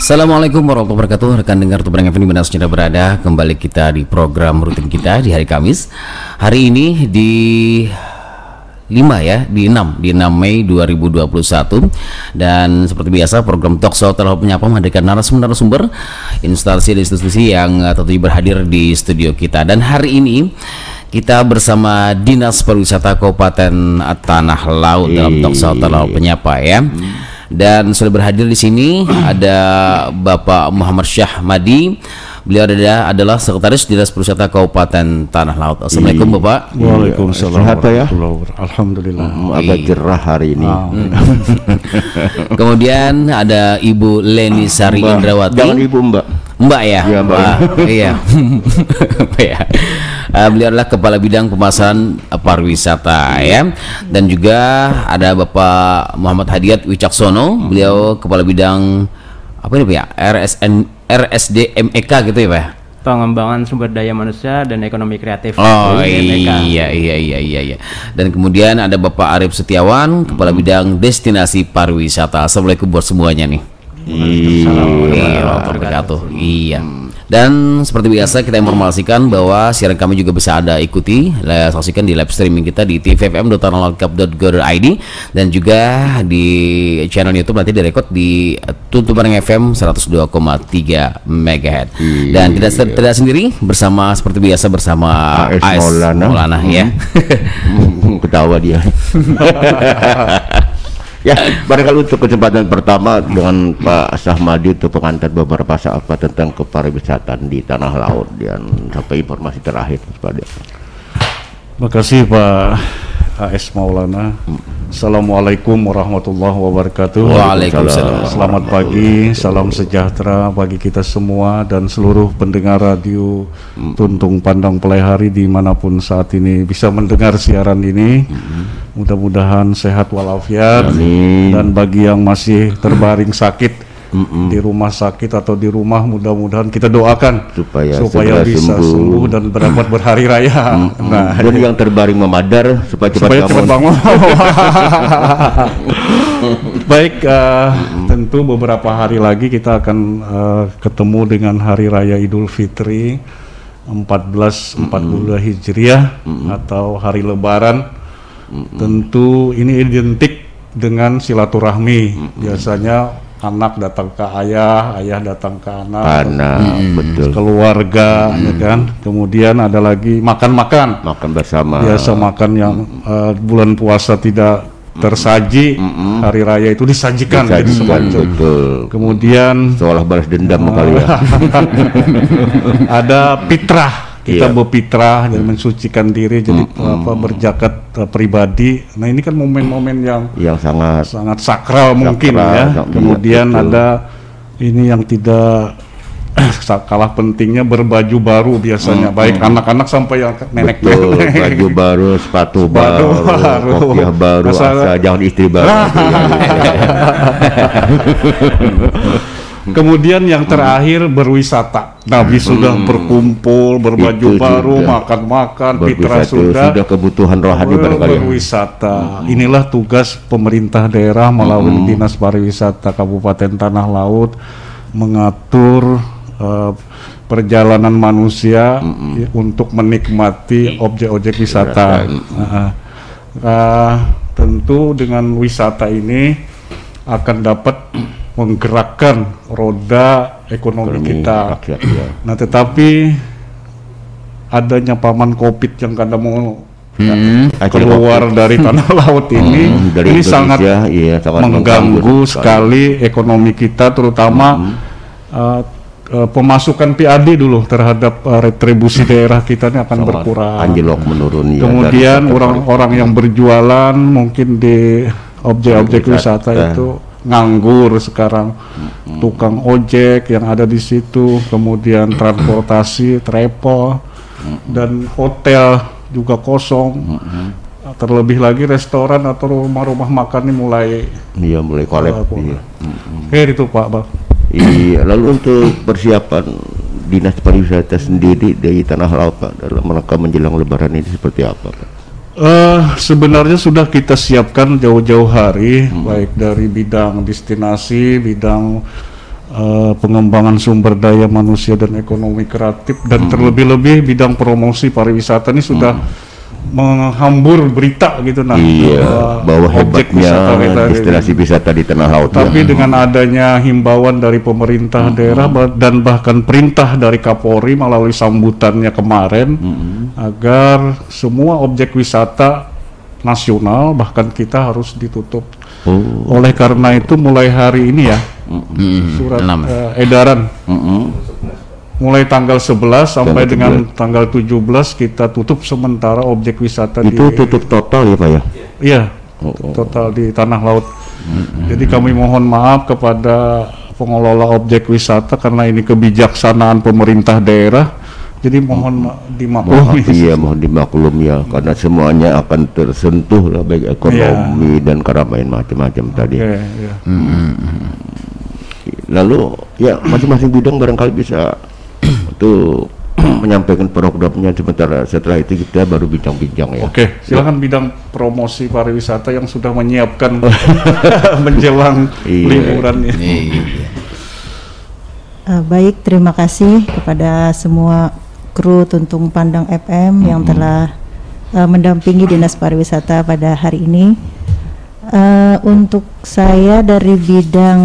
Assalamualaikum warahmatullahi wabarakatuh. Rekan dengar Tubrang FM dimana saja berada, kembali kita di program rutin kita di hari Kamis. Hari ini di 6 Mei 2021. Dan seperti biasa program Talkshow telah menyapa menghadirkan narasumber instansi dan institusi yang tentunya berhadir di studio kita. Dan hari ini kita bersama Dinas Pariwisata Kabupaten Tanah Laut dalam Talkshow telah menyapa ya. Dan sudah berhadir di sini ada Bapak Muhammad Syahmadi. Beliau adalah Sekretaris Dinas Pariwisata Kabupaten Tanah Laut. Assalamualaikum Bapak. Waalaikumsalam. Sehat ya? Alhamdulillah. Agak gerah hari ini. Kemudian ada Ibu Leni Sari Indrawati. Jangan Ibu, Mbak. Mbak ya? Ya, Mbak. Iya. Ya. Beliau adalah Kepala Bidang Pemasaran Pariwisata ya. Dan juga ada Bapak Muhammad Hadiat Wicaksono. Beliau Kepala Bidang apa ini Pak ya? RSDMEK gitu ya Pak? Pengembangan Sumber Daya Manusia dan Ekonomi Kreatif. Oh iya. Dan kemudian ada Bapak Arif Setiawan, Kepala Bidang Destinasi Pariwisata. Assalamualaikum buat semuanya nih. Iya. Dan seperti biasa kita informasikan bahwa siaran kami juga bisa Anda ikuti, saksikan di live streaming kita di tvfm.tanahlalkap.go.id dan juga di channel YouTube nanti direkod di Tubrang FM 102,3 MHz. Dan tidak sendiri bersama seperti biasa bersama AS Maulana ya. Ketawa dia. Ya, barangkali untuk kesempatan pertama dengan Pak Syahmadi untuk pengantar beberapa saat tentang kepariwisataan di Tanah Laut dan sampai informasi terakhir kepada. Terima kasih Pak AS Maulana. Assalamualaikum warahmatullahi wabarakatuh. Waalaikumsalam. Selamat pagi, salam sejahtera bagi kita semua dan seluruh pendengar radio Tuntung Pandang Pelehari dimanapun saat ini bisa mendengar siaran ini. Mudah-mudahan sehat walafiat. Dan bagi yang masih terbaring sakit di rumah sakit atau di rumah, mudah-mudahan kita doakan supaya bisa sembuh dan dapat berhari raya. Dan yang terbaring memadar supaya cepat bangun. Baik, tentu beberapa hari lagi kita akan ketemu dengan hari raya Idul Fitri 1442 Hijriah atau hari Lebaran. Tentu ini identik dengan silaturahmi. Biasanya anak datang ke ayah, ayah datang ke anak, betul. Keluarga, ya kan. Kemudian ada lagi makan bersama. Biasa makan yang bulan puasa tidak tersaji, hari raya itu disajikan gitu semacam. Betul. Kemudian seolah balas dendam kali ya. Ada fitrah. Kita berfitrah dan mensucikan diri, jadi berzakat pribadi. Nah ini kan momen-momen yang sangat sakral mungkin ya. Kemudian ada ini yang tidak kalah pentingnya, berbaju baru biasanya, baik anak-anak sampai yang nenek. Baju baru, sepatu baru, kopiah baru, asal jangan istri baru. Kemudian yang terakhir berwisata. Nabi sudah berkumpul, berbaju baru, makan-makan, fitrah sudah kebutuhan rohani berwisata. Inilah tugas pemerintah daerah melalui Dinas Pariwisata Kabupaten Tanah Laut mengatur perjalanan manusia untuk menikmati objek-objek wisata. Tentu dengan wisata ini akan dapat menggerakkan roda ekonomi kita. Nah, tetapi adanya paman COVID yang kadang mau keluar dari Tanah Laut ini sangat mengganggu sekali ekonomi kita, terutama pemasukan PAD dulu terhadap retribusi daerah kita ini akan berkurang. Anjlok menurun. Kemudian orang-orang yang berjualan mungkin di objek-objek wisata itu nganggur sekarang, tukang ojek yang ada di situ, kemudian transportasi, travel, dan hotel juga kosong. Terlebih lagi restoran atau rumah-rumah makan ini mulai kolap. Itu Pak Bang. Iya, lalu untuk persiapan Dinas Pariwisata sendiri dari Tanah Laut Pak dalam rangka menjelang Lebaran ini seperti apa Pak? Sebenarnya sudah kita siapkan jauh-jauh hari, baik dari bidang destinasi, bidang pengembangan sumber daya manusia dan ekonomi kreatif, dan terlebih-lebih bidang promosi pariwisata ini sudah menghambur berita gitu bahwa hebatnya destinasi wisata di tanah laut. Tapi dengan adanya himbauan dari pemerintah daerah dan bahkan perintah dari Kapolri melalui sambutannya kemarin agar semua objek wisata nasional bahkan kita harus ditutup. Oleh karena itu mulai hari ini ya surat edaran mulai tanggal 11 sampai dengan tanggal 17 kita tutup sementara objek wisata. Itu tutup total ya Pak ya? Iya, total di tanah laut. Jadi kami mohon maaf kepada pengelola objek wisata karena ini kebijaksanaan pemerintah daerah. Jadi mohon dimaklumi. Iya, mohon dimaklumi ya, karena semuanya akan tersentuh lah, baik ekonomi dan keramaian macam-macam tadi. Lalu ya masing-masing bidang barangkali bisa untuk menyampaikan programnya, sementara setelah itu kita baru bincang-bincang ya. Oke, silakan bidang promosi pariwisata yang sudah menyiapkan menjelang liburan ini. Baik, terima kasih kepada semua kru Tuntung Pandang FM yang telah mendampingi Dinas Pariwisata pada hari ini. Untuk saya dari bidang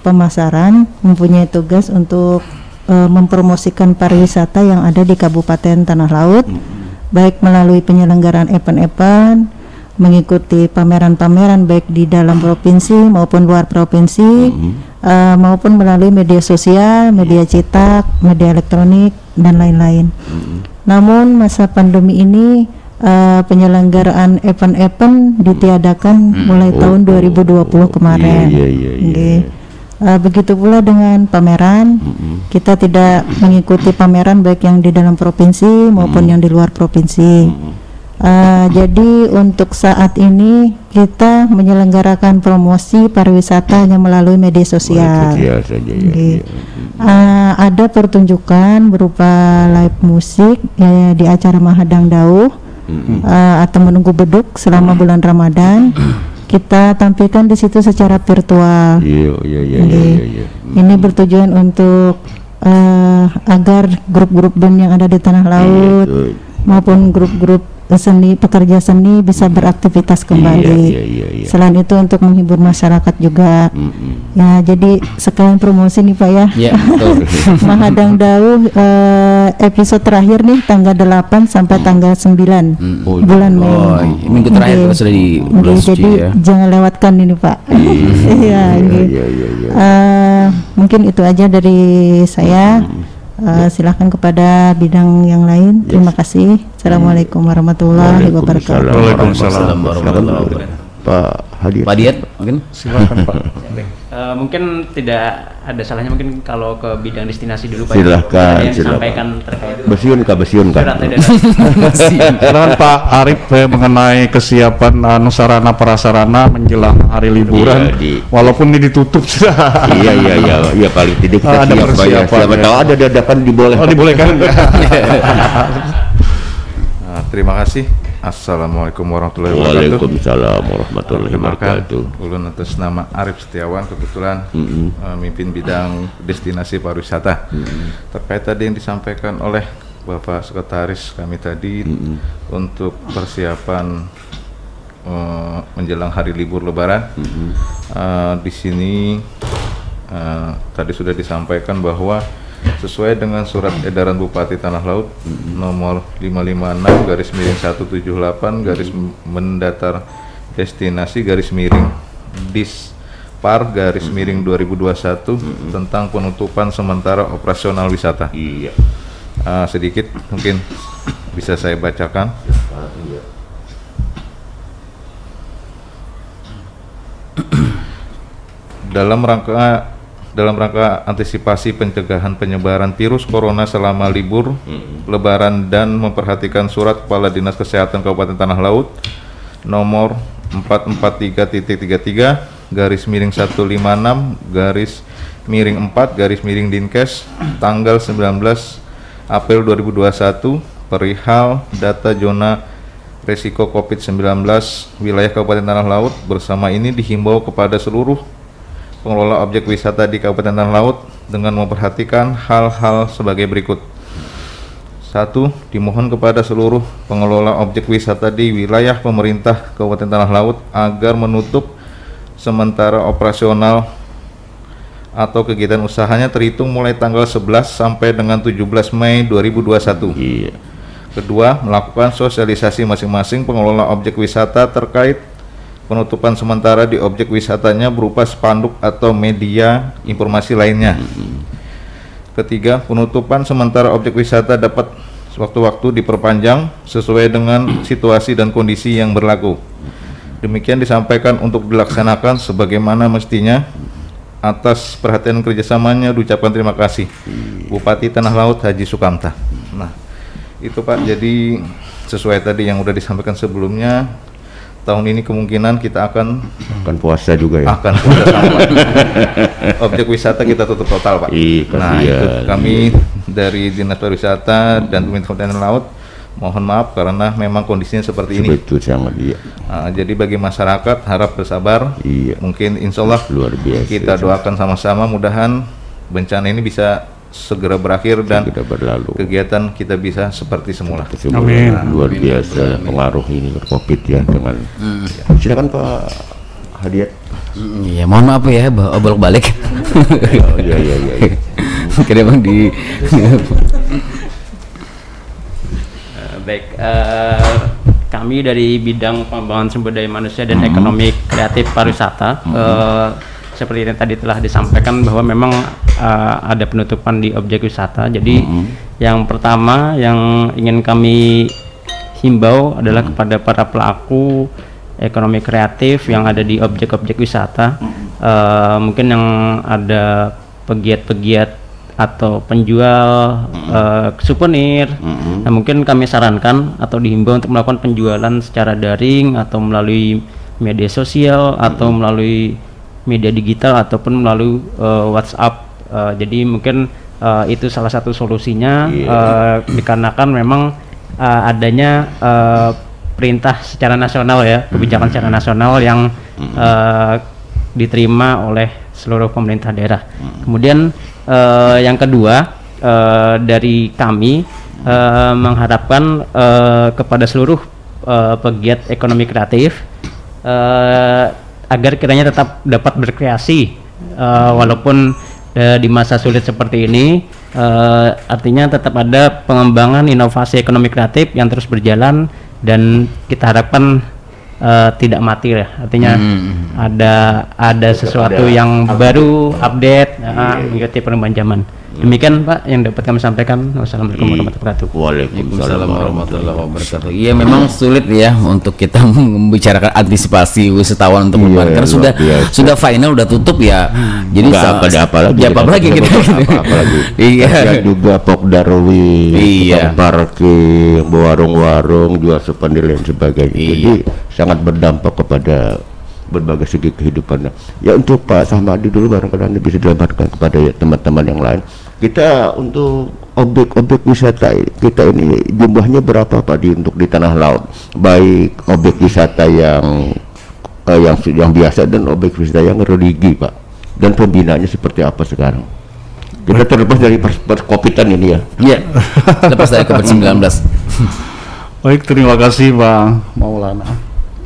pemasaran mempunyai tugas untuk mempromosikan pariwisata yang ada di Kabupaten Tanah Laut, baik melalui penyelenggaraan event-event, mengikuti pameran-pameran baik di dalam provinsi maupun luar provinsi, maupun melalui media sosial, media cetak, media elektronik, dan lain-lain. Namun masa pandemi ini penyelenggaraan event-event ditiadakan mulai tahun 2020 kemarin. Begitu pula dengan pameran, kita tidak mengikuti pameran baik yang di dalam provinsi maupun yang di luar provinsi. Jadi untuk saat ini kita menyelenggarakan promosi pariwisata hanya melalui media sosial. Ada pertunjukan berupa live musik di acara Mahadang Dauh atau Menunggu Beduk selama bulan Ramadan. Kita tampilkan di situ secara virtual. Ini bertujuan untuk agar grup-grup band yang ada di tanah laut maupun grup-grup seni, pekerja seni bisa beraktivitas kembali. Selain itu untuk menghibur masyarakat juga. Ya, jadi sekalian promosi nih Pak ya. Mahadang Dauh episode terakhir nih tanggal 8 sampai tanggal 9 bulan Mei. Minggu terakhir kita sudah di bulan suci, jadi jangan lewatkan ini Pak. Mungkin itu aja dari saya. Silahkan kepada bidang yang lain. Terima kasih. Assalamualaikum warahmatullahi wabarakatuh. Waalaikumsalam warahmatullahi wabarakatuh. Pak Hadiat. Pak Diat, mungkin silakan Pak. Mungkin tidak ada salahnya mungkin kalau ke bidang destinasi dulu Pak. Silakan, yang disampaikan terkait besiun kan. Silakan Pak Arif mengenai kesiapan sarana prasarana menjelang hari liburan. Walaupun ini ditutup sudah. Iya paling tidak kita ada siap ya. Siapa tahu ada dadakan dibolehkan. Dibolehkan. Terima kasih. Assalamualaikum warahmatullahi wabarakatuh. Waalaikumsalam warahmatullahi wabarakatuh. Ulun atas nama Arif Setiawan, kebetulan memimpin bidang destinasi pariwisata. Terkait tadi yang disampaikan oleh Bapak Sekretaris kami tadi untuk persiapan menjelang hari libur Lebaran, di sini tadi sudah disampaikan bahwa sesuai dengan surat edaran Bupati Tanah Laut nomor 556/178 garis mendatar destinasi garis miring Dispar garis miring 2021 tentang penutupan sementara operasional wisata. Sedikit mungkin bisa saya bacakan. Dalam rangka antisipasi pencegahan penyebaran virus corona selama libur Lebaran dan memperhatikan surat Kepala Dinas Kesehatan Kabupaten Tanah Laut nomor 443.33 garis miring 156 garis miring 4 garis miring Dinkes tanggal 19 April 2021 perihal data zona resiko COVID-19 wilayah Kabupaten Tanah Laut. Bersama ini dihimbau kepada seluruh pengelola objek wisata di Kabupaten Tanah Laut dengan memperhatikan hal-hal sebagai berikut. 1. Dimohon kepada seluruh pengelola objek wisata di wilayah pemerintah Kabupaten Tanah Laut agar menutup sementara operasional atau kegiatan usahanya terhitung mulai tanggal 11 sampai dengan 17 Mei 2021. Iya. Kedua, melakukan sosialisasi masing-masing pengelola objek wisata terkait penutupan sementara di objek wisatanya berupa spanduk atau media informasi lainnya. Ketiga, penutupan sementara objek wisata dapat sewaktu-waktu diperpanjang sesuai dengan situasi dan kondisi yang berlaku. Demikian disampaikan untuk dilaksanakan sebagaimana mestinya. Atas perhatian kerjasamanya diucapkan terima kasih Bupati Tanah Laut Haji Sukamta. Nah, itu Pak, jadi sesuai tadi yang udah disampaikan sebelumnya, tahun ini kemungkinan kita akan puasa juga ya. Akan puasa sama. Objek wisata kita tutup total Pak. Nah, itu kami dari Dinas Pariwisata dan Pemerintah Kabupaten Laut mohon maaf karena memang kondisinya seperti ini. Betul sangat, iya. Jadi bagi masyarakat harap bersabar. Iya. Mungkin insya Allah luar biasa. Kita doakan sama-sama mudahan bencana ini bisa segera berakhir dan berlalu. Kegiatan kita bisa seperti semula. Amin. Luar biasa pengaruh ini COVID ya dengan. Silakan Pak Hadiat. Ya mohon maaf ya bolak-balik. Iya. Kira bang di. Baik, kami dari bidang pengembangan sumber daya manusia dan ekonomi kreatif pariwisata, seperti yang tadi telah disampaikan bahwa memang ada penutupan di objek wisata. Jadi yang pertama yang ingin kami himbau adalah kepada para pelaku ekonomi kreatif yang ada di objek-objek wisata, mungkin yang ada pegiat-pegiat atau penjual souvenir. Nah, mungkin kami sarankan atau dihimbau untuk melakukan penjualan secara daring atau melalui media sosial atau melalui media digital ataupun melalui WhatsApp. Jadi mungkin itu salah satu solusinya, dikarenakan memang adanya perintah secara nasional ya, kebijakan secara nasional yang diterima oleh seluruh pemerintah daerah. Kemudian yang kedua, dari kami mengharapkan kepada seluruh pegiat ekonomi kreatif agar kiranya tetap dapat berkreasi walaupun di masa sulit seperti ini, artinya tetap ada pengembangan inovasi ekonomi kreatif yang terus berjalan dan kita harapkan tidak mati ya, artinya ada sesuatu yang baru, update, mengikuti perubahan zaman. Demikian Pak yang dapat kami sampaikan. Wassalamualaikum warahmatullahi wabarakatuh. Waalaikumsalam warahmatullahi wabarakatuh. Iya memang sulit ya untuk kita membicarakan antisipasi wisatawan untuk bermain karena sudah final, udah tutup ya. Jadi apa lagi kita. Iya. Juga Pokdarwi, parkir, warung-warung, jual souvenir dan sebagainya. Jadi sangat berdampak kepada berbagai segi kehidupannya. Ya untuk Pak Sahmadi dulu barangkali bisa dilemparkan kepada teman-teman yang lain. Kita untuk objek-objek wisata kita ini jumlahnya berapa Pak untuk di Tanah Laut? Baik objek wisata yang biasa dan objek wisata yang religi Pak. Dan pembinaannya seperti apa sekarang? Kita terlepas dari COVID-an ini ya. Iya. Lepas dari COVID-19. Baik, terima kasih Bang Maulana.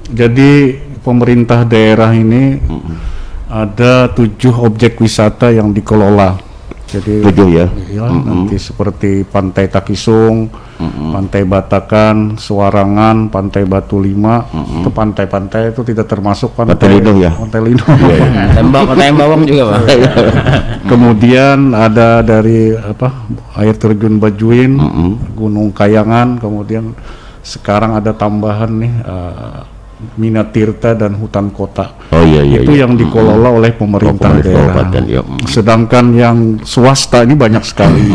Jadi pemerintah daerah ini ada 7 objek wisata yang dikelola. Jadi 7 ya. Nanti seperti Pantai Takisung, Pantai Batakan, Suwarangan, Pantai Batu Lima. Itu pantai-pantai itu tidak termasuk Pantai Lindung ya. Pantai Lindung. Pantai Bawang juga Pak. Kemudian ada dari air terjun Bajuin, Gunung Kayangan, kemudian sekarang ada tambahan nih Minatirta dan hutan kota. Itu yang dikelola oleh pemerintah daerah. Sedangkan yang swasta ini banyak sekali.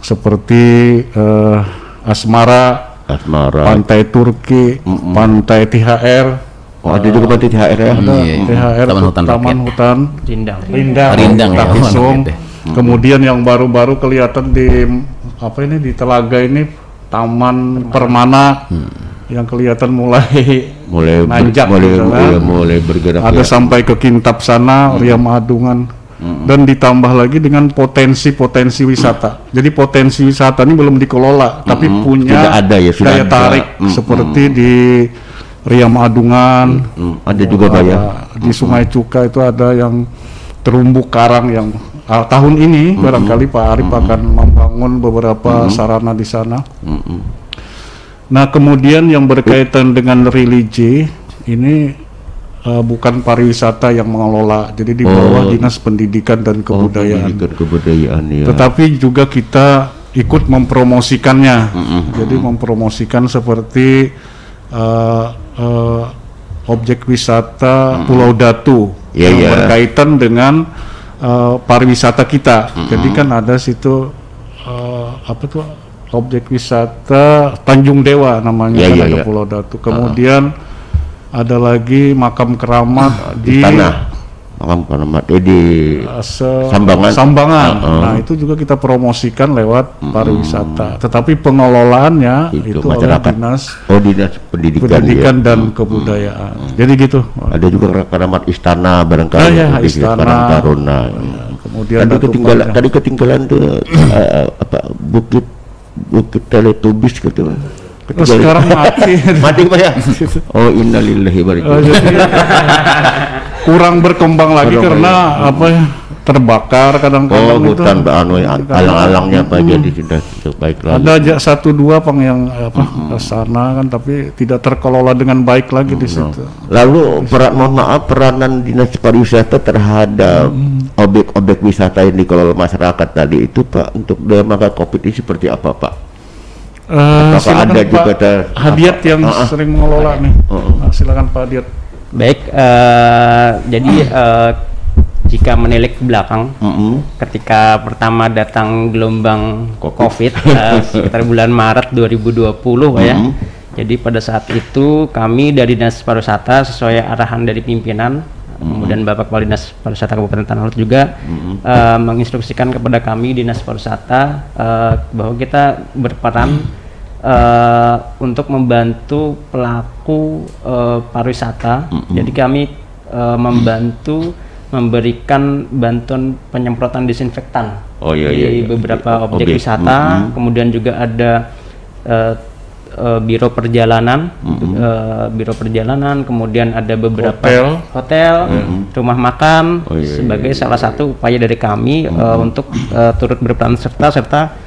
Seperti Asmara, Pantai Turki, Pantai THR. Ada juga Pantai THR ya. THR, Taman Hutan Rindang Takisung. Kemudian yang baru-baru kelihatan di Telaga ini Taman Permana. yang kelihatan mulai nanjak, mulai bergerak. Ada sampai ke Kintab sana, Riam Adungan, dan ditambah lagi dengan potensi wisata. Jadi potensi wisata ini belum dikelola, tapi punya ada ya, daya tarik seperti di Riam Adungan, ada juga di Sungai Cuka itu ada yang terumbu karang yang tahun ini barangkali Pak Arif akan membangun beberapa sarana di sana. Nah, kemudian yang berkaitan dengan religi ini bukan pariwisata yang mengelola, jadi di bawah Dinas Pendidikan dan Kebudayaan. Ya. Tetapi juga kita ikut mempromosikannya. Jadi mempromosikan seperti objek wisata Pulau Datu yang berkaitan dengan pariwisata kita. Jadi kan ada situ objek wisata Tanjung Dewa namanya, ada Pulau Datu. Kemudian ada lagi makam keramat di makam keramat di Sambangan. Nah, itu juga kita promosikan lewat pariwisata. Tetapi pengelolaannya itu masyarakat. oleh Dinas Pendidikan dan Kebudayaan. Jadi gitu. Ada juga keramat istana barangkali. Istana. Taruna. Kemudian tadi ketinggalan tuh Bukit Teletubis gitu. Sekarang mati Pak ya. Oh, innalillahi wa inna ilaihi raji'un. Kurang berkembang lagi karena terbakar kadang-kadang itu. Hutan alang-alangnya jadi sudah baik lagi. Ada satu dua yang sana kan, tapi tidak terkelola dengan baik lagi di situ. Lalu peranan Dinas Pariwisata terhadap objek-objek wisata yang dikelola masyarakat tadi itu Pak, untuk dalam rangka Covid ini seperti apa Pak? Apakah ada juga Hadiat yang sering mengelola nih? Silakan Pak Hadiat. Baik, jadi jika menilik ke belakang, ketika pertama datang gelombang COVID sekitar bulan Maret 2020 ya. Jadi pada saat itu kami dari Dinas Pariwisata sesuai arahan dari pimpinan, kemudian Bapak Kepala Dinas Pariwisata Kabupaten Tanah Lot juga menginstruksikan kepada kami Dinas Pariwisata bahwa kita berperan untuk membantu pelaku pariwisata. Jadi kami membantu memberikan bantuan penyemprotan disinfektan di beberapa objek wisata. Kemudian juga ada biro perjalanan, kemudian ada beberapa hotel, rumah makan sebagai salah satu upaya dari kami untuk turut berperan serta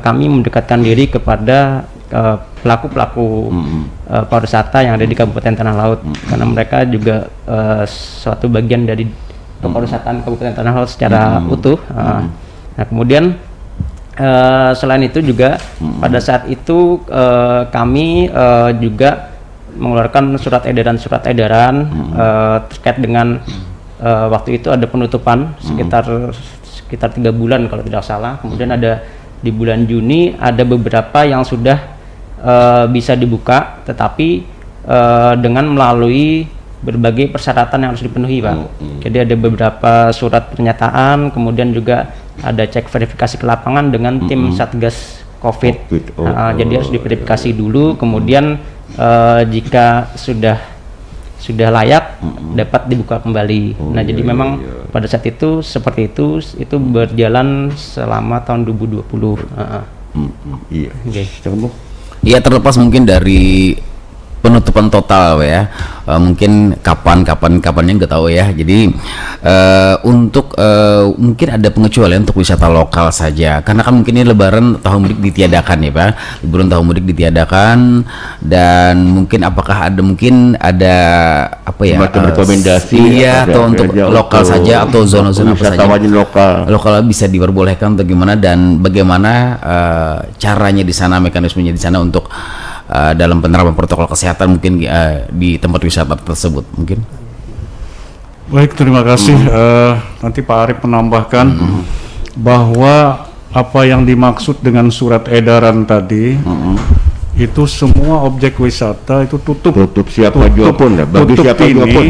kami mendekatkan diri kepada pelaku-pelaku pariwisata yang ada di Kabupaten Tanah Laut, karena mereka juga suatu bagian dari kepariwisataan Kabupaten Tanah Laut secara utuh. Nah, kemudian selain itu juga pada saat itu kami juga mengeluarkan surat edaran terkait dengan waktu itu ada penutupan sekitar 3 bulan kalau tidak salah. Kemudian ada di bulan Juni ada beberapa yang sudah bisa dibuka, tetapi dengan melalui berbagai persyaratan yang harus dipenuhi, Pak. Jadi ada beberapa surat pernyataan, kemudian juga ada cek verifikasi ke lapangan dengan tim Satgas COVID. Jadi harus diverifikasi dulu, kemudian jika sudah layak dapat dibuka kembali. Nah, jadi memang pada saat itu seperti itu berjalan selama tahun 2020. Iya, terlepas mungkin dari penutupan total ya, mungkin kapannya nggak tahu ya. Jadi untuk mungkin ada pengecualian untuk wisata lokal saja, karena kan mungkin ini Lebaran tahun mudik ditiadakan ya Pak, liburan tahun mudik ditiadakan, dan mungkin apakah ada apa ya rekomendasi atau untuk lokal saja atau zona-zona apa saja lokal bisa diperbolehkan atau gimana, dan bagaimana caranya di sana, mekanismenya di sana untuk dalam penerapan protokol kesehatan mungkin di tempat wisata tersebut mungkin. Baik, terima kasih. Nanti Pak Arif menambahkan bahwa apa yang dimaksud dengan surat edaran tadi itu semua objek wisata itu tutup siapa juga pun, bagi siapa juga pun.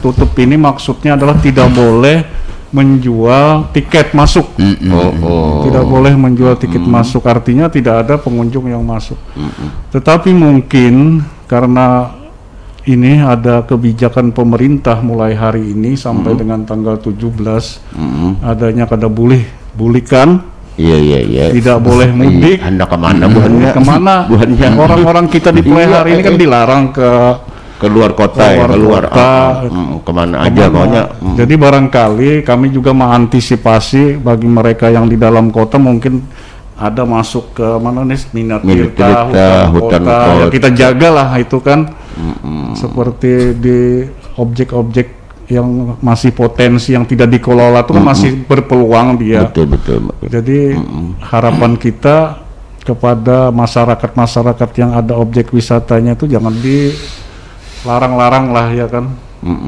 Tutup ini maksudnya adalah tidak boleh menjual tiket masuk. Tidak boleh menjual tiket masuk, artinya tidak ada pengunjung yang masuk. Tetapi mungkin karena ini ada kebijakan pemerintah mulai hari ini sampai dengan tanggal 17 adanya kada bulikan. Iya. Tidak boleh mudik. Anda kemana buahnya? Kemana? Orang-orang kita di Pelehari ini kan dilarang keluar kota, kemana aja maunya. Jadi barangkali kami juga mengantisipasi bagi mereka yang di dalam kota mungkin ada masuk ke mana nih Minatirta, hutan kota. Ya kita jagalah itu kan. Seperti di objek-objek yang masih potensi yang tidak dikelola itu kan masih berpeluang dia. Betul. Jadi harapan kita kepada masyarakat yang ada objek wisatanya itu jangan dilarang-larang lah ya kan.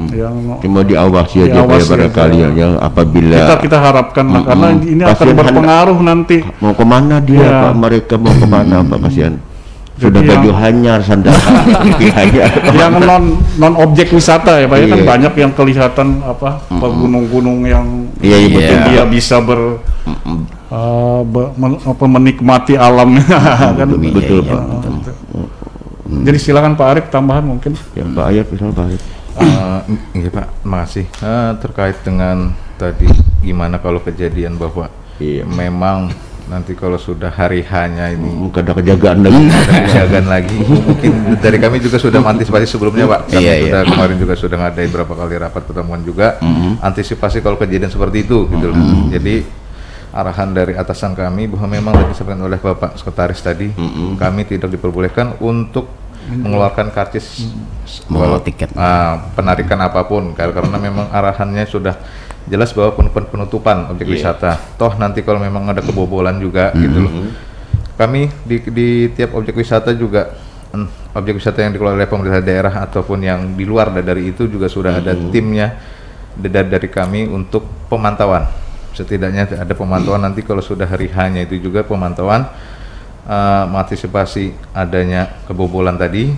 Yang cuma diawasi aja barangkali ya apabila kita harapkan karena ini akan berpengaruh nanti. Mau kemana dia Pak, mereka mau kemana Pak, kasihan. Sudah baju hanyar, sandal yang non objek wisata ya Pak, kan banyak yang kelihatan gunung-gunung yang dia bisa menikmati alamnya kan. Betul Pak. Jadi silakan Pak Arif tambahan mungkin. Ya Pak Arif, Pak Arif. Iya Pak, makasih. Terkait dengan tadi gimana kalau kejadian bahwa memang nanti kalau sudah hari hanya ini ada kejagaan lagi mungkin dari kami juga sudah mengantisipasi sebelumnya Pak. Kami kemarin juga sudah ngadain beberapa kali rapat pertemuan juga antisipasi kalau kejadian seperti itu gitu loh. Jadi arahan dari atasan kami bahwa memang tadi disampaikan oleh Bapak Sekretaris tadi kami tidak diperbolehkan untuk mengeluarkan karcis tiket penarikan apapun karena memang arahannya sudah jelas bahwa penutupan objek wisata. Toh nanti kalau memang ada kebobolan juga gitu loh. Kami di tiap objek wisata juga objek wisata yang dikelola oleh pemerintah daerah ataupun yang di luar dari itu juga sudah ada timnya dari kami untuk pemantauan. Setidaknya ada pemantauan nanti kalau sudah hari hanya itu juga pemantauan mengantisipasi adanya kebobolan tadi.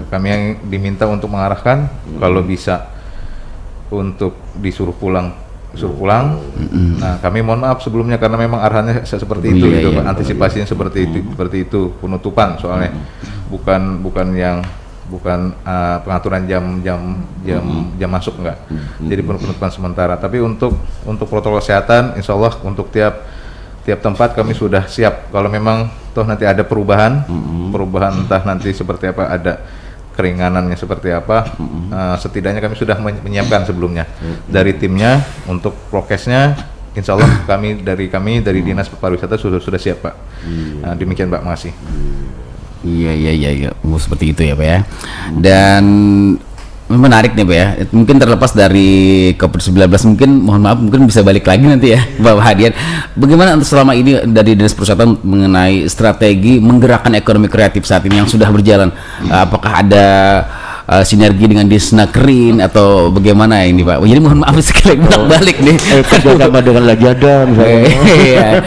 Kami yang diminta untuk mengarahkan kalau bisa untuk disuruh pulang. Nah, kami mohon maaf sebelumnya karena memang arahannya seperti itu, Pak. Antisipasinya seperti itu, penutupan soalnya bukan pengaturan jam masuk enggak. Jadi penutupan sementara. Tapi untuk protokol kesehatan, insya Allah untuk tiap tempat kami sudah siap. Kalau memang toh nanti ada perubahan entah nanti seperti apa, ada keringanannya seperti apa, setidaknya kami sudah menyiapkan sebelumnya dari timnya untuk prokesnya. Insya Allah kami dari Dinas Pariwisata sudah siap Pak. Demikian Pak, makasih. Iya, seperti itu ya Pak ya. Dan menarik nih Pak ya, mungkin terlepas dari COVID-19 mungkin bisa balik lagi nanti ya Bapak Hadian. Bagaimana selama ini dari Dinas Pariwisata mengenai strategi menggerakkan ekonomi kreatif saat ini yang sudah berjalan? Apakah ada sinergi dengan Disnakerin atau bagaimana ini Pak? Jadi mohon maaf sekali balik nih. Kerjasama dengan Lajada misalnya.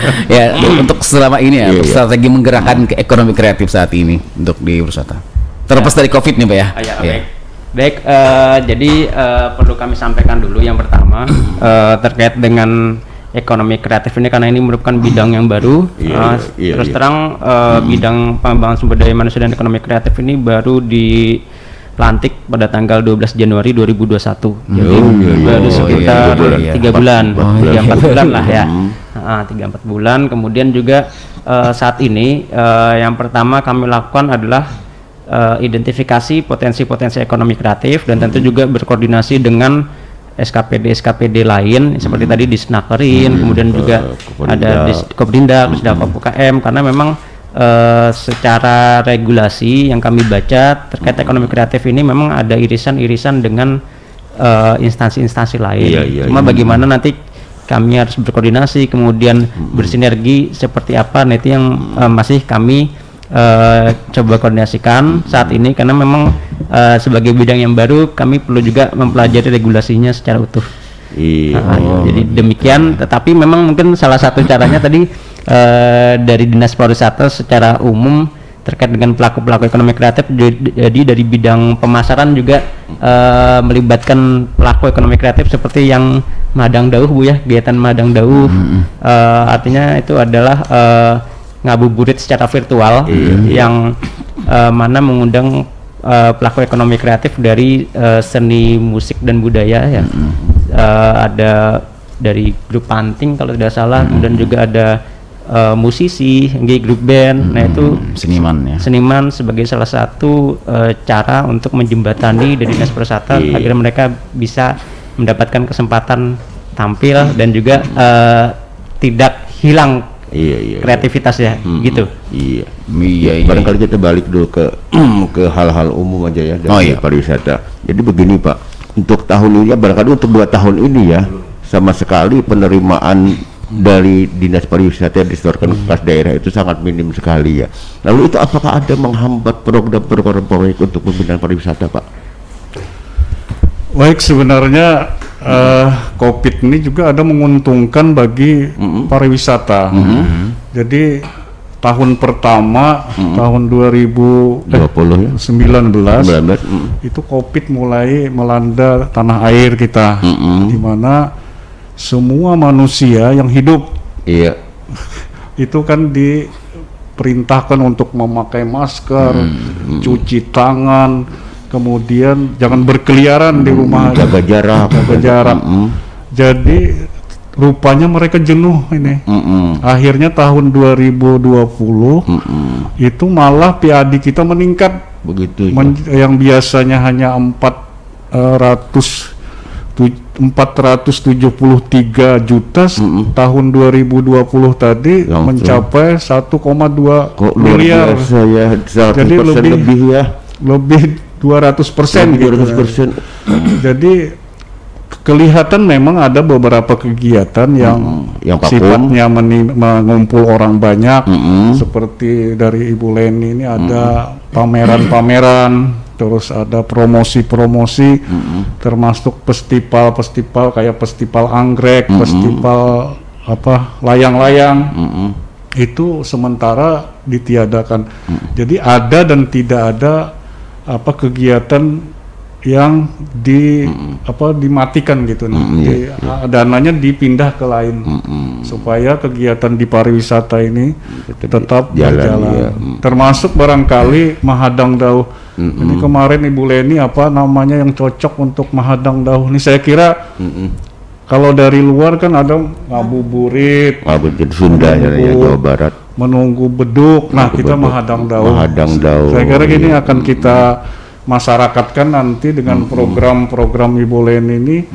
Untuk selama ini untuk strategi menggerakkan ekonomi kreatif saat ini untuk di Pariwisata. Terlepas dari COVID nih Pak ya. Baik, jadi perlu kami sampaikan dulu yang pertama terkait dengan ekonomi kreatif ini karena ini merupakan bidang yang baru. Terus terang bidang pengembangan sumber daya manusia dan ekonomi kreatif ini baru dilantik pada tanggal 12 Januari 2021. Jadi baru sekitar 3 bulan, 3-4 bulan lah ya. 3-4 bulan. Kemudian juga saat ini yang pertama kami lakukan adalah identifikasi potensi-potensi ekonomi kreatif dan tentu juga berkoordinasi dengan SKPD lain seperti tadi Disnakerin, kemudian juga ada Kopdindak, Disdakop UKM, karena memang secara regulasi yang kami baca terkait ekonomi kreatif ini memang ada irisan-irisan dengan instansi-instansi lain. Cuma bagaimana nanti kami harus berkoordinasi kemudian bersinergi seperti apa, nah itu yang masih kami coba koordinasikan saat ini karena memang sebagai bidang yang baru kami perlu juga mempelajari regulasinya secara utuh. Jadi demikian, tetapi memang mungkin salah satu caranya tadi dari Dinas Pariwisata secara umum terkait dengan pelaku-pelaku ekonomi kreatif. Jadi dari bidang pemasaran juga melibatkan pelaku ekonomi kreatif seperti yang Madang Dauh Bu ya, kegiatan Madang Dauh. Artinya itu adalah ngabuburit secara virtual yang mana mengundang pelaku ekonomi kreatif dari seni musik dan budaya ya. Ada dari grup Panting kalau tidak salah, kemudian juga ada musisi, grup band. Nah itu seniman sebagai salah satu cara untuk menjembatani dari dinas pariwisata agar mereka bisa mendapatkan kesempatan tampil dan juga tidak hilang kreativitas ya, gitu. Iya. Barangkali kita balik dulu ke hal-hal umum aja ya dari pariwisata. Jadi begini Pak, untuk tahun ini ya, barangkali untuk 2 tahun ini ya, sama sekali penerimaan dari dinas pariwisata yang disetorkan ke kas daerah itu sangat minim sekali ya. Lalu itu apakah ada menghambat program-program proyek untuk pembinaan pariwisata Pak? Baik, sebenarnya COVID ini juga ada menguntungkan bagi pariwisata. Jadi tahun pertama tahun 2019 itu COVID mulai melanda tanah air kita, di mana semua manusia yang hidup itu kan diperintahkan untuk memakai masker, cuci tangan, kemudian jangan berkeliaran di rumah, jaga jarak. Jadi rupanya mereka jenuh ini. Akhirnya tahun 2020 itu malah PAD kita meningkat begitu. Yang biasanya hanya 473 juta tahun 2020 tadi mencapai 1,2 miliar. Jadi lebih 200% gitu. Jadi kelihatan memang ada beberapa kegiatan yang sifatnya mengumpul orang banyak, seperti dari Ibu Leni ini ada pameran-pameran, terus ada promosi-promosi, termasuk festival-festival kayak festival anggrek, festival layang-layang, itu sementara ditiadakan. Jadi ada dan tidak ada kegiatan yang dimatikan gitu, dananya dipindah ke lain supaya kegiatan di pariwisata ini tetap berjalan. Termasuk barangkali Mahadang Dauh. Ini kemarin Ibu Leni apa namanya yang cocok untuk Mahadang Dauh ini, saya kira kalau dari luar kan ada ngabuburit Sunda ya, Jawa Barat, menunggu beduk. Nah, kita Mahadang Dauh. Saya kira ini akan kita masyarakatkan nanti dengan program-program Ibu Leni ini.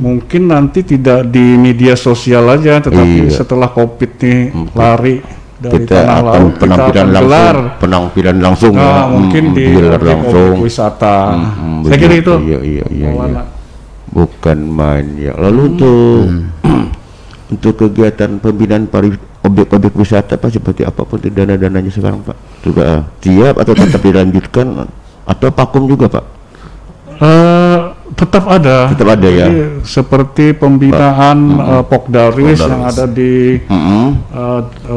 Mungkin nanti tidak di media sosial aja, tetapi setelah COVID ini lari dari kita tanah laut, kita akan gelar penampilan langsung mungkin di objek wisata. Saya kira itu bukan main ya. Lalu untuk kegiatan pembinaan objek-objek wisata Pak, seperti apapun dana-dananya sekarang Pak, sudah siap atau tetap dilanjutkan atau vakum juga Pak? Tetap ada ya. Seperti pembinaan Pokdaris yang ada di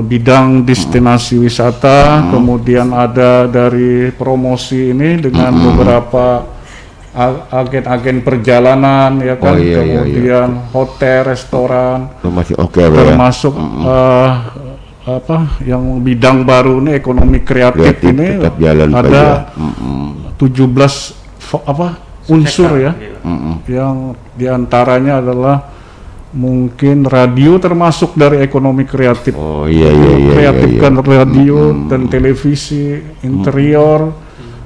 bidang destinasi wisata, kemudian ada dari promosi ini dengan beberapa agen-agen perjalanan ya kan, kemudian hotel, restoran, termasuk yang bidang baru ini ekonomi kreatif ini ada 17 unsur ya, yang diantaranya adalah mungkin radio termasuk dari ekonomi kreatif. Kreatifkan radio dan televisi, interior,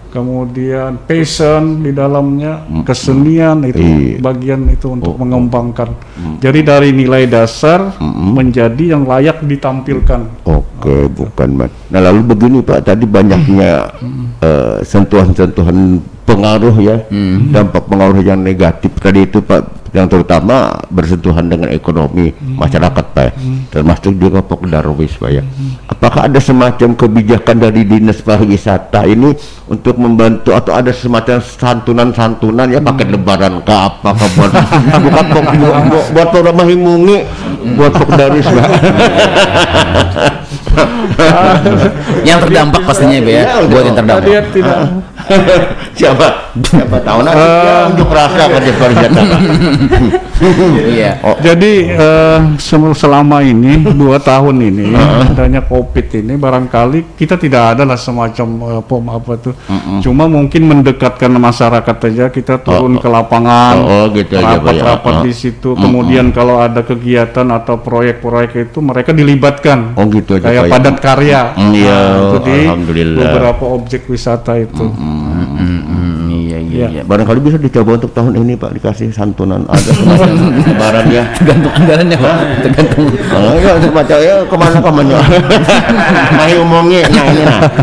kemudian passion di dalamnya, kesenian itu bagian itu untuk mengembangkan. Jadi dari nilai dasar menjadi yang layak ditampilkan. Bukan Mas. Nah lalu begini Pak, tadi banyaknya sentuhan-sentuhan pengaruh ya, dampak pengaruh yang negatif tadi itu Pak, yang terutama bersentuhan dengan ekonomi masyarakat Pak, termasuk juga Pokdarwis Pak ya. Apakah ada semacam kebijakan dari dinas pariwisata ini untuk membantu, atau ada semacam santunan-santunan ya, paket lebaran ke apakah buat program himungi buat Pokdarwis Pak? Yang terdampak pastinya Ibu ya, buat yang terdampak. Dia tidak. siapa tahu nanti dia unjuk rasa pada pariwisata. Iya. Jadi selama ini 2 tahun ini adanya COVID ini barangkali kita tidak ada lah semacam cuma mungkin mendekatkan masyarakat aja, kita turun ke lapangan, gitu aja, Pak, ya. rapat di situ, kemudian kalau ada kegiatan atau proyek-proyek itu mereka dilibatkan, Gitu aja, kayak Pak, ya. padat karya. Iya, Itu di alhamdulillah. beberapa objek wisata itu. Iya. Barangkali bisa dicoba untuk tahun ini Pak, dikasih santunan ada semacam barang ya. Tergantung anggarannya Pak. Tergantung. Ya semacam ya kemana Mahi umumnya.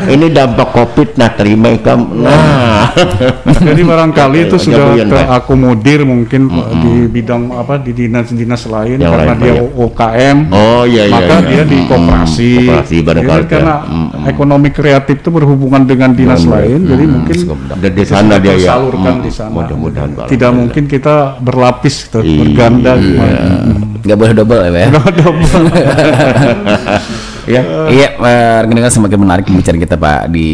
Ini dampak COVID, terima kamu. Jadi barangkali itu sudah Jabuyan, Pak. terakomodir mungkin di bidang di dinas-dinas lain Yang karena lain, dia Pak, ya. UKM. Iya. Maka dia di koperasi. Koperasi barangkali. Jadi karena ekonomi kreatif itu berhubungan dengan dinas lain, jadi mungkin Dan di sana dia ya. salurkan di sana. Mudah-mudahan Pak. Tidak mungkin kita berlapis gitu, Iya. berganda. Nggak boleh double ya Pak ya. Ya. Iya, rekan-rekan semakin menarik pembicaraan kita Pak di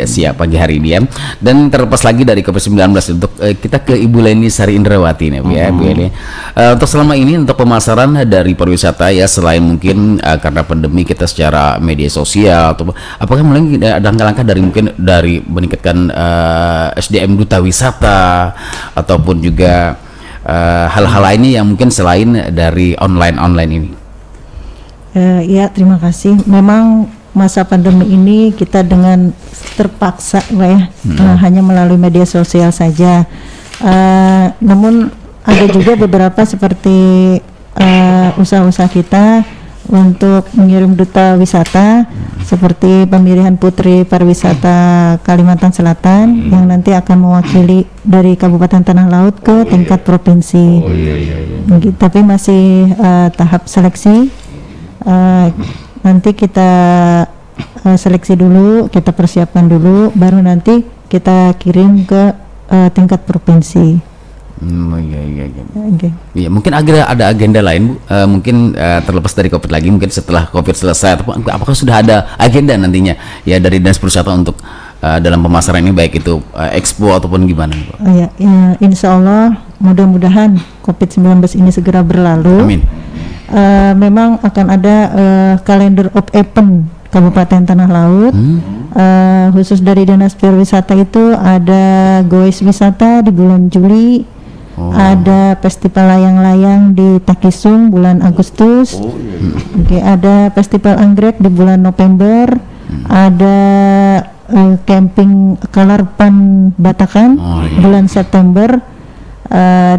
siang pagi hari ini ya. Dan terlepas lagi dari COVID-19 untuk kita ke Ibu Leni Sari Indrawati nih Bu ya, Bu Leni. Untuk selama ini untuk pemasaran dari pariwisata ya, selain mungkin karena pandemi kita secara media sosial atau apakah mulai ada langkah-langkah dari mungkin dari meningkatkan SDM duta wisata ataupun juga hal-hal lainnya yang mungkin selain dari online ini? Ya, terima kasih. Memang masa pandemi ini kita dengan terpaksa Pak ya, hanya melalui media sosial saja. Namun ada juga beberapa seperti usaha-usaha kita untuk mengirim duta wisata seperti pemilihan Putri Pariwisata Kalimantan Selatan yang nanti akan mewakili dari Kabupaten Tanah Laut ke tingkat provinsi. Tapi masih tahap seleksi. Nanti kita seleksi dulu, kita persiapkan dulu, baru nanti kita kirim ke tingkat provinsi. Iya. Okay. Iya, mungkin ada agenda lain Bu, mungkin terlepas dari COVID lagi, mungkin setelah COVID selesai, apakah sudah ada agenda nantinya ya dari Dinas Pariwisata untuk dalam pemasaran ini, baik itu expo ataupun gimana Bu? Ya, insya Allah mudah-mudahan COVID-19 ini segera berlalu. Amin. Memang akan ada calendar of event Kabupaten Tanah Laut. Khusus dari Dinas Pariwisata itu ada Goes Wisata di bulan Juli, ada Festival Layang-Layang di Takisung bulan Agustus, ada Festival Anggrek di bulan November, ada camping Kalarpan Batakan bulan September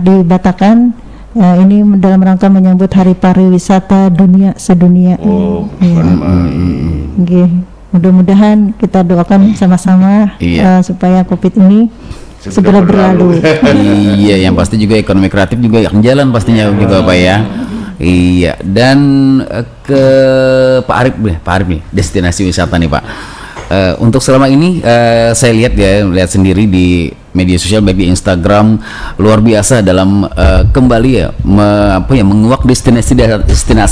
di Batakan. Ini dalam rangka menyambut Hari Pariwisata Dunia sedunia. Mudah-mudahan kita doakan sama-sama supaya COVID ini segera berlalu. Iya, yang pasti juga ekonomi kreatif juga akan jalan pastinya juga Pak ya. Iya, dan ke Pak Arif nih, destinasi wisata nih Pak. Untuk selama ini saya lihat sendiri di media sosial baik di Instagram, luar biasa dalam kembali ya menguak destinasi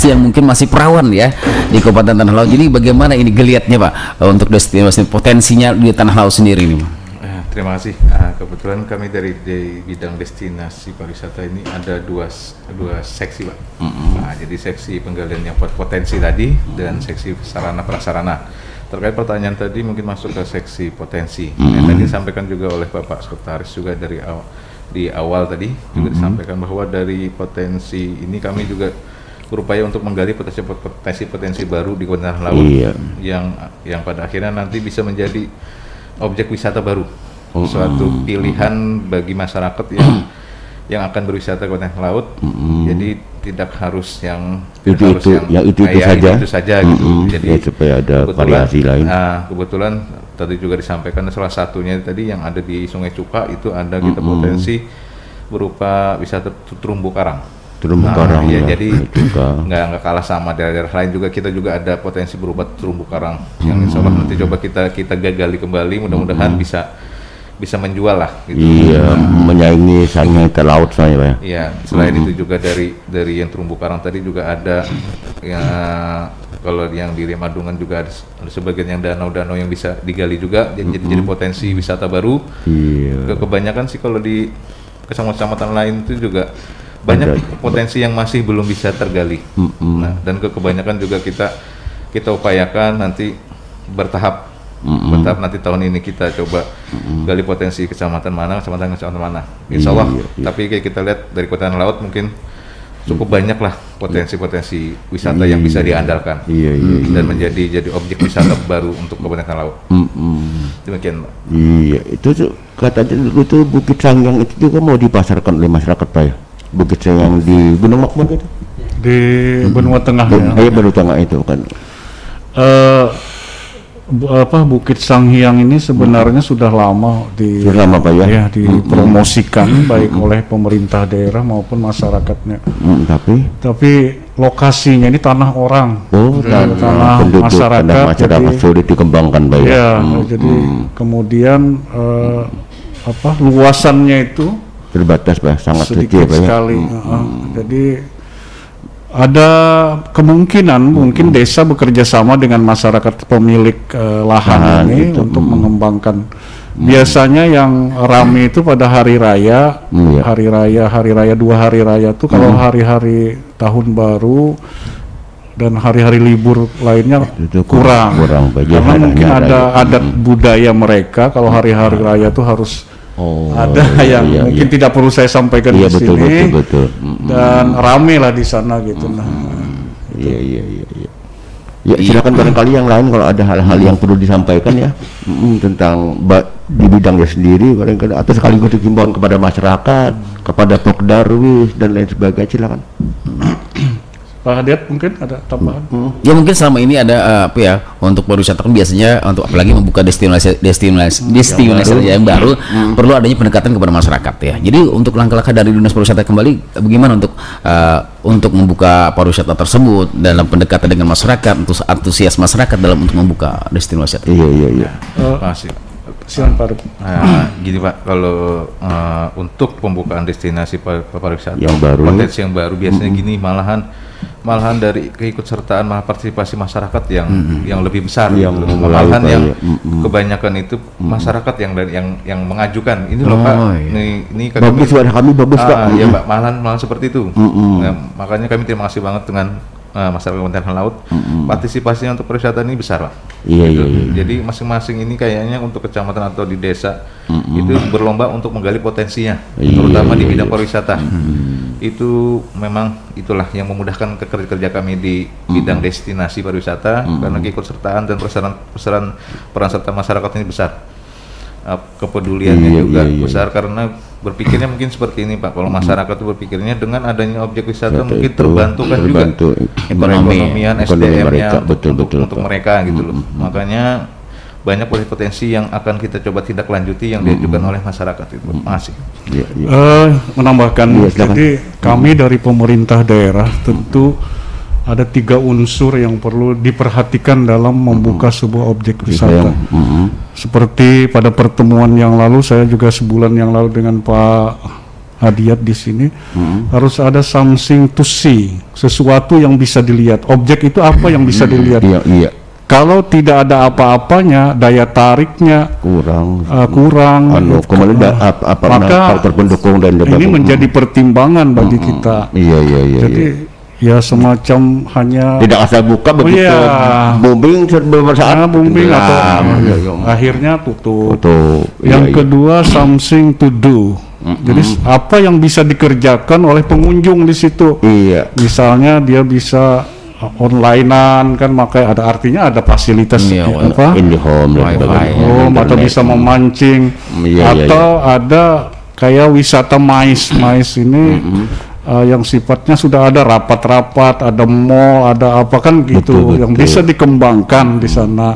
yang mungkin masih perawan ya di Kabupaten Tanah Laut. Jadi bagaimana ini geliatnya Pak untuk destinasi potensinya di Tanah Laut sendiri ini? Terima kasih. Kebetulan kami dari bidang destinasi pariwisata ini ada dua seksi Pak. Nah, jadi seksi penggalian yang potensi tadi dan seksi sarana prasarana. Terkait pertanyaan tadi mungkin masuk ke seksi potensi. Yang tadi disampaikan juga oleh Bapak Sekretaris juga di awal tadi juga disampaikan bahwa dari potensi ini kami juga berupaya untuk menggali potensi baru di Kabupaten Laut yang pada akhirnya nanti bisa menjadi objek wisata baru, suatu pilihan bagi masyarakat yang akan berwisata ke Kabupaten Laut. Jadi tidak harus yang itu saja gitu. Jadi ya, supaya ada variasi lain. Kebetulan tadi juga disampaikan salah satunya tadi yang ada di Sungai Cuka itu ada kita potensi berupa wisata terumbu karang. Ya, jadi nggak kalah sama daerah-daerah lain juga, kita juga ada potensi berupa terumbu karang yang insya Allah nanti coba kita gali kembali, mudah-mudahan bisa menjual lah gitu. Iya, menyaingi saingan ke laut saya Pak ya. Iya, selain itu juga dari yang terumbu karang tadi juga ada ya kalau yang di Remadungan juga ada sebagian yang danau-danau yang bisa digali juga jadi potensi wisata baru. Kebanyakan sih kalau di kecamatan lain itu juga banyak potensi yang masih belum bisa tergali. Nah, dan kebanyakan juga kita upayakan nanti bertahap. Bertahap nanti tahun ini kita coba gali potensi kecamatan mana. Insya Allah. Tapi kayak kita lihat dari Kota Laut mungkin cukup banyak lah potensi wisata yang bisa diandalkan dan menjadi objek wisata baru untuk Kabupaten Laut. Demikian, Pak. Iya, itu tuh katanya itu Bukit Sanghyang itu juga mau dipasarkan oleh masyarakat, Pak ya. Bukit Sanghyang di Gunung Makmur itu. Di benua tengah ya. Benua tengah itu kan. Bukit Sanghyang ini sebenarnya sudah lama Pak ya, dipromosikan baik oleh pemerintah daerah maupun masyarakatnya. Tapi lokasinya ini tanah orang, tanah masyarakat, jadi sulit dikembangkan, Pak ya. Jadi kemudian luasannya itu terbatas, Pak, sangat sedikit sekali. Jadi ada kemungkinan mungkin desa bekerja sama dengan masyarakat pemilik lahan ini gitu, untuk mengembangkan. Biasanya yang ramai itu pada hari raya, hari raya 2 hari raya tuh kalau hari-hari tahun baru dan hari-hari libur lainnya kurang karena mungkin ada adat budaya mereka kalau hari-hari raya tuh harus ada yang mungkin tidak perlu saya sampaikan di sini. Betul. Dan rame lah di sana gitu. Iya. Ya, silakan barangkali yang lain kalau ada hal-hal yang perlu disampaikan ya tentang di bidangnya sendiri barangkali atau sekaligus himbauan kepada masyarakat, kepada Pokdarwis dan lain sebagainya, silakan. Pak Hadiat mungkin ada tambahan? Ya mungkin selama ini ada untuk pariwisata kan biasanya untuk apalagi membuka destinasi yang baru perlu adanya pendekatan kepada masyarakat ya. Jadi untuk langkah-langkah dari Dinas Pariwisata kembali bagaimana untuk membuka pariwisata tersebut dalam pendekatan dengan masyarakat, untuk antusias masyarakat dalam untuk membuka destinasi. Iya. Masih. Silakan Pak. Gini Pak, kalau untuk pembukaan destinasi pariwisata yang baru, potensi yang baru biasanya gini malahan dari keikutsertaan partisipasi masyarakat yang lebih besar, malahan yang kebanyakan itu masyarakat yang mengajukan ini loh Pak, ini bagus kami bagus Pak. Ya Pak, malahan seperti itu. Nah, makanya kami terima kasih banget dengan masyarakat Kabupaten Laut. Partisipasinya untuk pariwisata ini besar Pak. Iya. Jadi masing-masing ini kayaknya untuk kecamatan atau di desa itu berlomba untuk menggali potensinya, terutama di bidang pariwisata. Itu memang itulah yang memudahkan kerja kami di bidang destinasi pariwisata karena keikutsertaan dan peran serta masyarakat ini besar. Kepeduliannya juga besar karena berpikirnya mungkin seperti ini Pak, kalau masyarakat itu berpikirnya dengan adanya objek wisata mungkin terbantu juga ekonomian SDM-nya untuk mereka gitu loh. Makanya banyak potensi yang akan kita coba tindak lanjuti yang diajukan oleh masyarakat itu. Masih. Menambahkan, jadi kami dari pemerintah daerah tentu ada 3 unsur yang perlu diperhatikan dalam membuka sebuah objek wisata. Seperti pada pertemuan yang lalu, saya juga sebulan yang lalu dengan Pak Hadiat di sini, harus ada something to see, sesuatu yang bisa dilihat. Objek itu apa yang bisa dilihat? Kalau tidak ada apa-apanya, daya tariknya kurang, maka faktor pendukung dan ini menjadi pertimbangan bagi kita. Jadi ya semacam hanya tidak asal buka begitu booming atau akhirnya tutup. Yang kedua something to do. Jadi apa yang bisa dikerjakan oleh pengunjung di situ. Misalnya dia bisa onlinean kan, maka ada artinya ada fasilitas IndiHome atau bisa memancing atau ada kayak wisata mais ini yang sifatnya sudah ada rapat-rapat, ada mall, ada apa kan gitu, yang bisa dikembangkan di sana.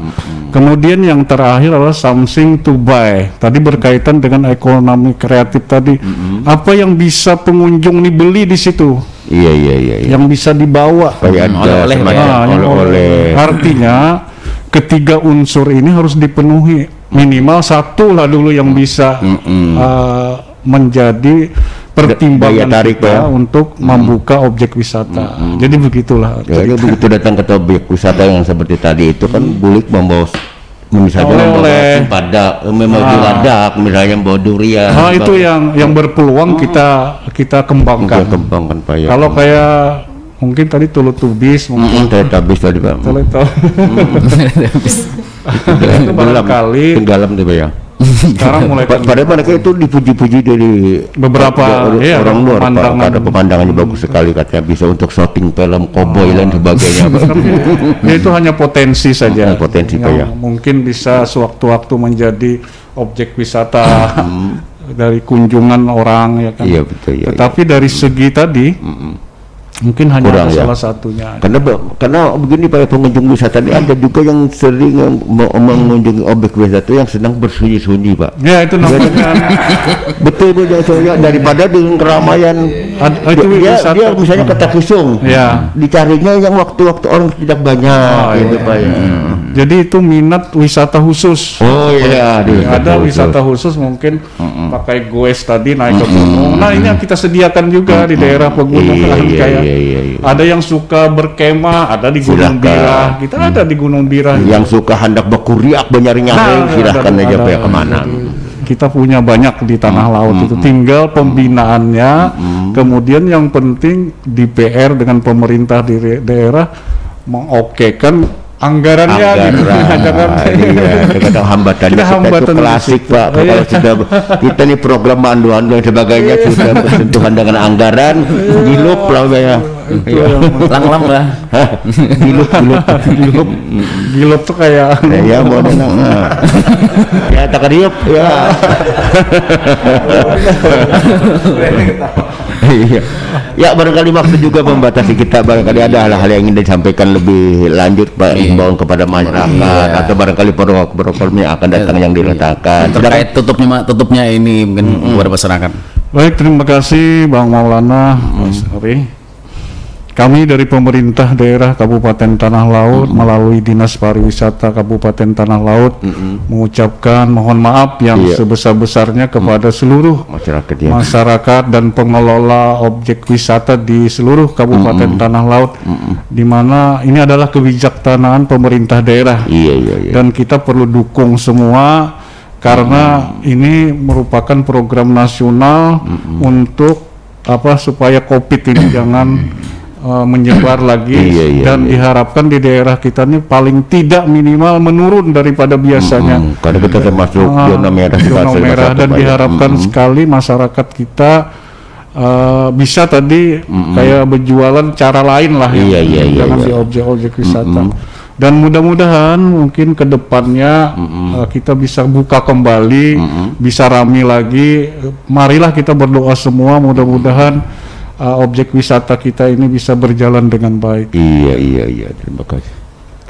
Kemudian yang terakhir adalah something to buy. Tadi berkaitan dengan ekonomi kreatif tadi. Apa yang bisa pengunjung nih beli di situ? Iya. Yang bisa dibawa oleh. Artinya ketiga unsur ini harus dipenuhi. Minimal satu lah dulu yang bisa menjadi pertimbangan daya tarik kita ya untuk membuka objek wisata. Jadi begitulah. Jadi begitu datang ke objek wisata yang seperti tadi itu kan bulik membawa misalnya membawa padak, membawa wadak, misalnya membawa durian. Itu yang berpeluang kita kembangkan. Pak ya. Kalau kayak mungkin tadi Teletubbies mungkin Teletubbies tadi Pak. Itu barangkali tenggelam tuh Pak ya. Sekarang mulai pada mereka itu dipuji-puji dari beberapa orang luar Pak, ada pemandangannya bagus sekali katanya, bisa untuk syuting film cowboy dan sebagainya Pak. Itu hanya potensi saja, potensi Pak ya. Mungkin bisa sewaktu-waktu menjadi objek wisata dari kunjungan orang ya kan. Iya betul ya. Tetapi dari segi tadi mungkin hanya kurang, salah satunya. Karena begini Pak, pengunjung wisata ini ada juga yang sering mengunjungi objek wisata yang sedang bersunyi-sunyi Pak. Ya itu namanya. Betul Bu, soalnya daripada dengan keramaian dia misalnya kata kusung, dicarinya yang waktu-waktu orang tidak banyak gitu Pak ya. Jadi itu minat wisata khusus. Oh iya, ada wisata khusus mungkin pakai goes tadi naik ke gunung. Nah ini yang kita sediakan juga di daerah pegunungan kayak. Ada yang suka berkemah, ada di Gunung Birah. Kita ada di Gunung Birah. Yang suka hendak berkuriak bernyari-nyari, silahkan aja Pak kemana. Kita punya banyak di tanah laut itu. Tinggal pembinaannya. Kemudian yang penting di PR dengan pemerintah di daerah mengokekan anggarannya gitu. Kadang hambatannya itu klasik Pak. Kalau sudah kita nih program andu-andu dan sebagainya sudah bersentuhan dengan anggaran, gilup lah ya. Lang-lang lah. Gilup tuh kayak ya mau ya tak keriup ya. Ya barangkali waktu juga membatasi kita, barangkali ada hal-hal yang ingin disampaikan lebih lanjut Pak, imbauan kepada masyarakat atau barangkali program yang akan datang yang diletakkan terkait tutupnya ini mungkin kepada masyarakat. Baik, terima kasih Bang Maulana, Mas Ari. Kami dari pemerintah daerah Kabupaten Tanah Laut melalui Dinas Pariwisata Kabupaten Tanah Laut mengucapkan mohon maaf yang sebesar-besarnya kepada seluruh masyarakat dan pengelola objek wisata di seluruh Kabupaten Tanah Laut, di mana ini adalah kebijaksanaan pemerintah daerah dan kita perlu dukung semua karena ini merupakan program nasional untuk supaya COVID ini jangan menyebar lagi dan diharapkan di daerah kita ini paling tidak minimal menurun daripada biasanya. Karena kita termasuk zona merah dan diharapkan sekali masyarakat kita bisa tadi kayak berjualan cara lain lah jangan di objek-objek wisata. Dan mudah-mudahan mungkin ke depannya kita bisa buka kembali, bisa ramai lagi. Marilah kita berdoa semua, mudah-mudahan objek wisata kita ini bisa berjalan dengan baik. Iya, terima kasih.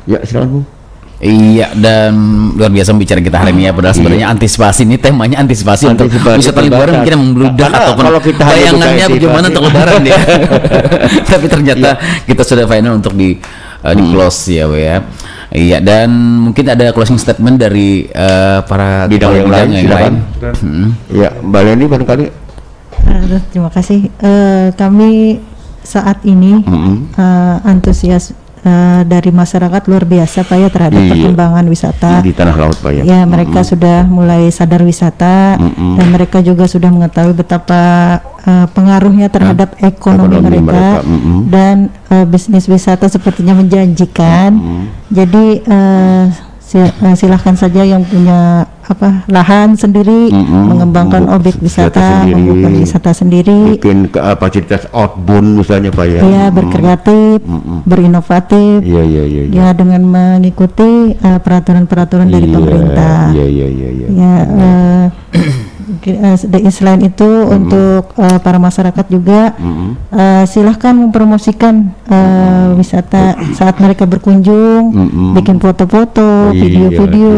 Ya, silakan Bu. Iya, dan luar biasa bicara kita hari ini ya, padahal sebenarnya antisipasi, ini temanya antisipasi untuk wisata liburan mungkin membludak ataupun bayangannya bagaimana untuk lebaran ya. Tapi ternyata kita sudah final untuk di close ya Bu ya. Iya, dan mungkin ada closing statement dari para bidang yang lain. Ya, Mbak Leni barangkali. Terima kasih. Kami saat ini antusias dari masyarakat luar biasa Pak ya terhadap perkembangan wisata di Tanah Laut Pak ya. Ya, mereka sudah mulai sadar wisata dan mereka juga sudah mengetahui betapa pengaruhnya terhadap ekonomi mereka dan bisnis wisata sepertinya menjanjikan. Jadi silahkan saja yang punya lahan sendiri mengembangkan objek wisata, membuka wisata sendiri, bikin fasilitas outbound misalnya Pak ya. Ya, berkreatif, berinovatif, ya dengan mengikuti peraturan-peraturan dari pemerintah. Selain itu untuk para masyarakat juga silahkan mempromosikan wisata saat mereka berkunjung, bikin foto-foto, video-video,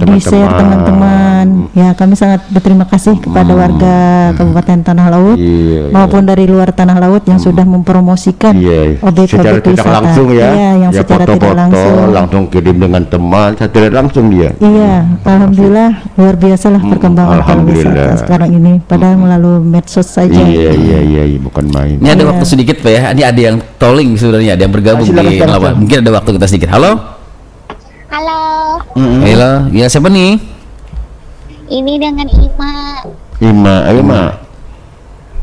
di-share teman-teman. Ya, kami sangat berterima kasih kepada warga Kabupaten Tanah Laut maupun dari luar Tanah Laut yang sudah mempromosikan objek-objek wisata langsung yang secara tidak langsung kirim dengan teman, secara langsung dia. Iya, alhamdulillah luar biasa lah perkembangan pariwisata sekarang ini, padahal melalui medsos saja. Iya, bukan main. Ini ada waktu sedikit Pak ya. Ini ada yang tolling sebenarnya, ada yang bergabung di lawan. Mungkin ada waktu kita sedikit. Halo. Halo. Ya siapa nih? Ini dengan Ima. Ayo Ma.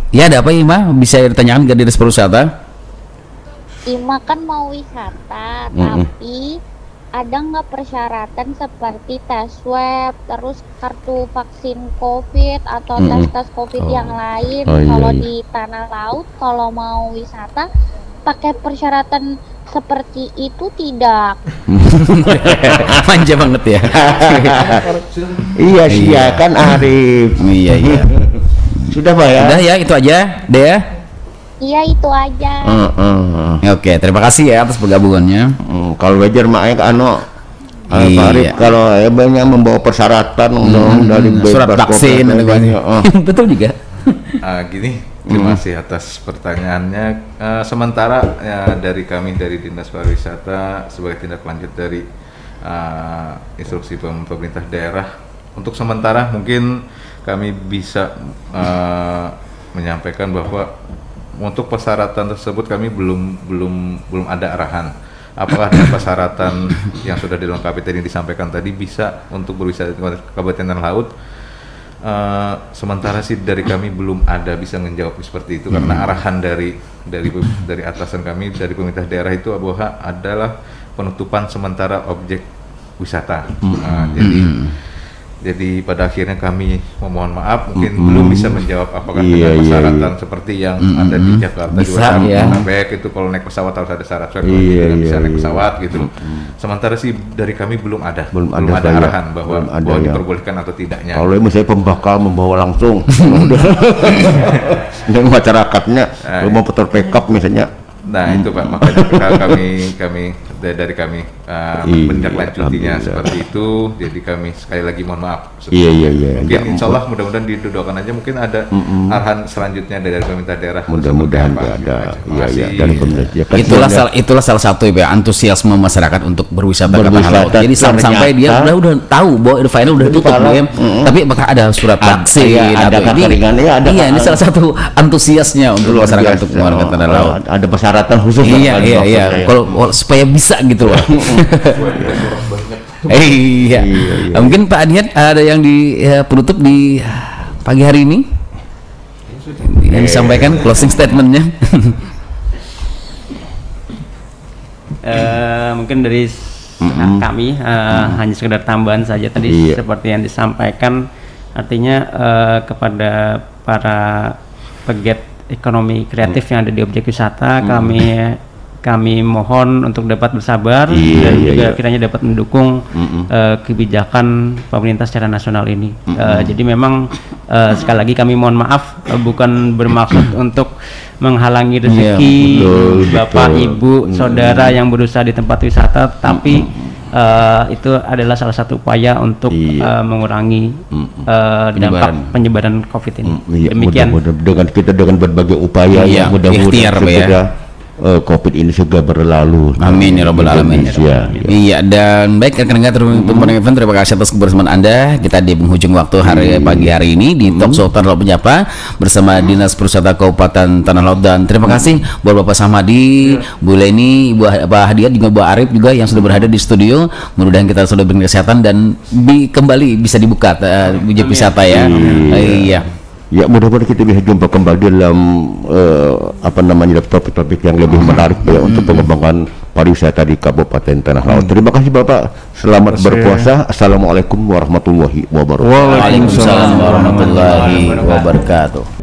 Ya ada apa Ima? Bisa ditanyakan ke Dinas Pariwisata? Ima kan mau wisata, tapi ada nggak persyaratan seperti tes swab, terus kartu vaksin COVID atau tes COVID yang lain? Kalau di tanah laut, kalau mau wisata, pakai persyaratan seperti itu tidak? Manja banget ya. Iya kan Arif. Iya. Sudah Pak ya? Udah ya, itu aja Dea. Iya itu aja. Oke, terima kasih ya atas pergabungannya. Kalau wajar makanya ke Arif kalau banyak membawa persyaratan dari surat vaksin dan betul juga. Gini, terima kasih atas pertanyaannya. Sementara dari kami dari Dinas Pariwisata sebagai tindak lanjut dari instruksi pemerintah daerah, untuk sementara mungkin kami bisa menyampaikan bahwa untuk persyaratan tersebut kami belum ada arahan. Apakah dengan persyaratan yang sudah dilengkapi tadi disampaikan tadi bisa untuk berwisata di Kabupaten Tanah Laut? Sementara sih dari kami belum ada bisa menjawab seperti itu, karena arahan dari atasan kami dari pemerintah daerah itu bahwa adalah penutupan sementara objek wisata. Jadi pada akhirnya kami memohon maaf, mungkin belum bisa menjawab apakah dengan persyaratan seperti yang ada di Jakarta bisa, juga baik itu kalau naik pesawat harus ada syarat swab, bisa naik pesawat gitu. Sementara sih dari kami belum ada arahan bahwa diperbolehkan atau tidaknya. Kalau misalnya pembakal membawa langsung dengan masyarakatnya mau putar pickup misalnya. Nah itu Pak, makanya kami dari kami menindaklanjutinya seperti itu. Jadi kami sekali lagi mohon maaf. Iya. Mungkin insya Allah mudah-mudahan didoakan aja, mungkin ada arahan selanjutnya dari pemerintah daerah. Mudah-mudahan ada. Iya. Dan itulah salah satu ya antusiasme masyarakat untuk berwisata ke tanah laut. Jadi sampai dia udah tahu bahwa final udah tutup ya. Tapi apakah ada surat vaksin ada kekeringan? Iya, ini salah satu antusiasnya untuk masyarakat untuk menggunakan tanah laut. Ada persyaratan khusus. Iya. Kalau supaya bisa gitu loh. Iya. Mungkin Pak Adian ada yang penutup di pagi hari ini yang disampaikan closing statementnya. Mungkin dari kami hanya sekedar tambahan saja tadi seperti yang disampaikan, artinya kepada para pegiat ekonomi kreatif yang ada di objek wisata, kami mohon untuk dapat bersabar dan juga kiranya dapat mendukung kebijakan pemerintah secara nasional ini. Jadi memang sekali lagi kami mohon maaf, bukan bermaksud untuk menghalangi rezeki Bapak, Ibu, Saudara yang berusaha di tempat wisata, tapi itu adalah salah satu upaya untuk mengurangi dampak penyebaran COVID ini. Demikian. Dengan berbagai upaya yang mudah-mudahan COVID ini segera berlalu. Amin ya rabbal alamin. Iya, dan baik rekan-rekan event, terima kasih atas kebersamaan Anda. Kita di penghujung waktu pagi hari ini di Talk Show Tanah Laut Menyapa bersama Dinas Pariwisata Kabupaten Tanah Laut, dan terima kasih buat Bapak Samadi, Bu Leni, Pak Hadiat, juga Bu Arif juga yang sudah berada di studio. Mudah-mudahan kita sudah beri kesehatan dan kembali bisa dibuka objek wisata ya. Iya. Ya, mudah-mudahan kita bisa jumpa kembali dalam topik-topik yang lebih menarik ya untuk pengembangan pariwisata di Kabupaten Tanah Laut. Terima kasih Bapak. Selamat berpuasa. Assalamualaikum warahmatullahi wabarakatuh. Waalaikumsalam warahmatullahi wabarakatuh.